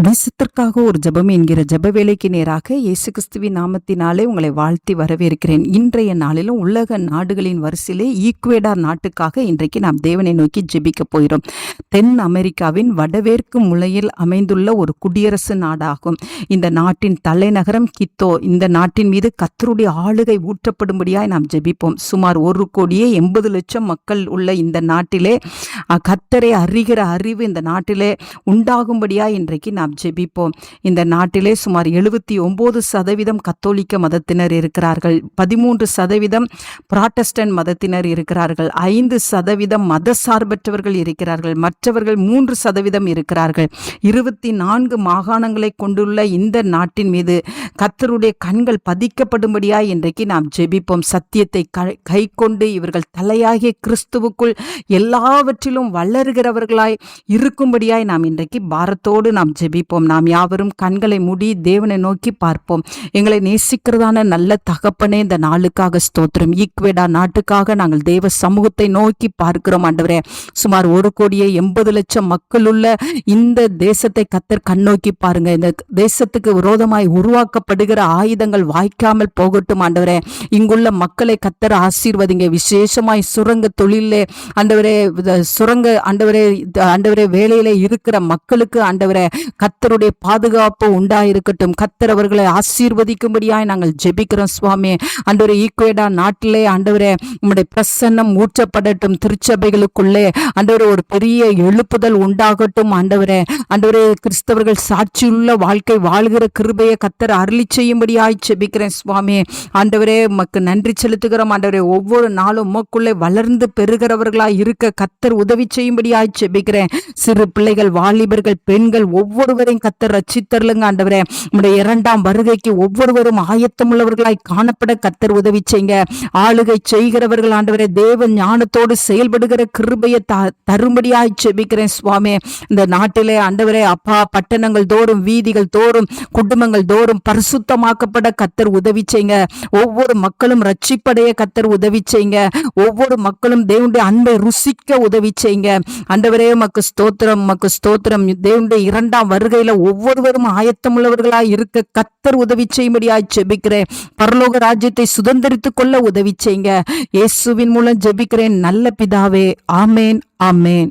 தேசத்திற்காக ஒரு ஜெபம் என்கிற ஜெப வேலைக்கு நேராக இயேசு கிறிஸ்துவின் நாமத்தினாலே உங்களை வாழ்த்தி வரவேற்கிறேன். இன்றைய நாளிலும் உலக நாடுகளின் வரிசையிலே ஈக்குவேடார் நாட்டுக்காக இன்றைக்கு நாம் தேவனை நோக்கி ஜெபிக்க போகிறோம். தென் அமெரிக்காவின் வடமேற்கு மூலையில் அமைந்துள்ள ஒரு குடியரசு நாடாகும். இந்த நாட்டின் தலைநகரம் கித்தோ. இந்த நாட்டின் மீது கர்த்தருடைய ஆளுகை ஊற்றப்படும்படியாய் நாம் ஜெபிப்போம். சுமார் 1,80,00,000 மக்கள் உள்ள இந்த நாட்டிலே கர்த்தரை அறிகிற அறிவு இந்த நாட்டிலே உண்டாகும்படியாய் இன்றைக்கு நாம் ஜெபிப்போம். இந்த நாட்டிலே சுமார் 79% கத்தோலிக்க மதத்தினர் இருக்கிறார்கள். 13% புராட்டஸ்டன்ட் மதத்தினர் இருக்கிறார்கள். 5% மதசார்பற்றவர்கள் இருக்கிறார்கள். மற்றவர்கள் 3% இருக்கிறார்கள். 24 மாகாணங்களை கொண்டுள்ள இந்த நாட்டின் மீது கர்த்தருடைய கண்கள் பதிக்கப்படும்படியாய் இன்றைக்கு நாம் ஜெபிப்போம். சத்தியத்தை கை கொண்டு இவர்கள் தலையாகிய கிறிஸ்துவுக்குள் எல்லாவற்றிலும் வளருகிறவர்களாய் இருக்கும்படியாய் நாம் இன்றைக்கு பாரத்தோடு நாம் ஜெபிப்போம். நாம் யாவரும் கண்களை மூடி தேவனை நோக்கி பார்ப்போம். எங்களை நேசிக்கிறதான நல்ல தகப்பனே, இந்த நாளுக்காக ஸ்தோத்திரம். ஈக்குவேடா நாட்டுக்காக நாங்கள் தேவ சமூகத்தை நோக்கி பார்க்கிறோம். ஆண்டவரே, சுமார் 1,80,00,000 மக்கள் உள்ள இந்த தேசத்தை கர்த்தர் கண்ணோக்கி பாருங்க. இந்த தேசத்துக்கு விரோதமாய் உருவாக்கப்படுகிற ஆயுதங்கள் வாய்க்காமல் போகட்டும். ஆண்டவரே, இங்குள்ள மக்களை கர்த்தர் ஆசீர்வதிங்க. விசேஷமாய் சுரங்க தொழிலே ஆண்டவரே, சுரங்க ஆண்டவரே வேலையில இருக்கிற மக்களுக்கு ஆண்டவரே கர்த்தருடைய பாதுகாப்பு உண்டாயிருக்கட்டும். கர்த்தர் அவர்களை ஆசீர்வதிக்கும்படியாய் நாங்கள் ஜெபிக்கிறோம் சுவாமி. ஆண்டவரே, ஈக்குவேடா நாட்டிலே ஆண்டவரே உம்முடைய பிரசன்னம் ஊற்றப்படட்டும். திருச்சபைகளுக்குள்ளே ஆண்டவரே ஒரு பெரிய எழுப்புதல் உண்டாகட்டும். ஆண்டவரே கிறிஸ்தவர்கள் சாட்சியுள்ள வாழ்க்கை வாழ்கிற கிருபையை கர்த்தர் அருளி செய்யும்படியாய் ஜெபிக்கிறேன் சுவாமி. ஆண்டவரே, உமக்கு நன்றி செலுத்துகிறோம். ஆண்டவரே, ஒவ்வொரு நாளும் உமக்குள்ளே வளர்ந்து பெறுகிறவர்களாய் இருக்க கர்த்தர் உதவி செய்யும்படியாய் ஜெபிக்கிறேன். சிறு பிள்ளைகள், வாலிபர்கள், பெண்கள் ஒவ்வொருவரையும் கர்த்தர் ரட்சித்தருளுங்க. ஆண்டவரே, உம்முடைய 2ஆம் வருகைக்கு ஒவ்வொருவரும் ஆயத்தமுள்ளவர்களாய் காணப்பட கர்த்தர் உதவி செய்யுங்க. ஆளுகை செய்கிறவர்கள் ஆண்டவரே தேவ ஞானத்தோடு செயல்படுகிற கிருபையை தரும்படியாய் ஜெபிக்கிறேன் சுவாமி. இந்த நாட்டிலே ஆண்டவரே அப்பா, பட்டணங்கள் தோறும், வீதிகள் தோறும், குடும்பங்கள் தோறும் பரிசுத்தமாக்கப்பட கர்த்தர் உதவி செய்யுங்க. ஒவ்வொரு மக்களும் ரட்சிப்படைய கர்த்தர் உதவி செய்யுங்க. ஒவ்வொரு மக்களும் தேவனுடைய அன்பை ருசிக்க உதவி செய்யுங்க. ஆண்டவரே, உமக்கு ஸ்தோத்திரம், உமக்கு ஸ்தோத்திரம். தேவனுடைய 2ஆம் வருகையில ஒவ்வொருவரும் ஆயத்தமுள்ளவர்களாய் இருக்க கர்த்தர் உதவி செய்யும்படியாய் ஜெபிக்கிறேன். பரலோக ராஜ்யத்தை சுதந்திரித்துக் கொள்ள உதவி செய்யுங்க. இயேசுவின் மூலம் ஜெபிக்கிறேன் நல்ல பிதாவே. ஆமேன், ஆமேன்.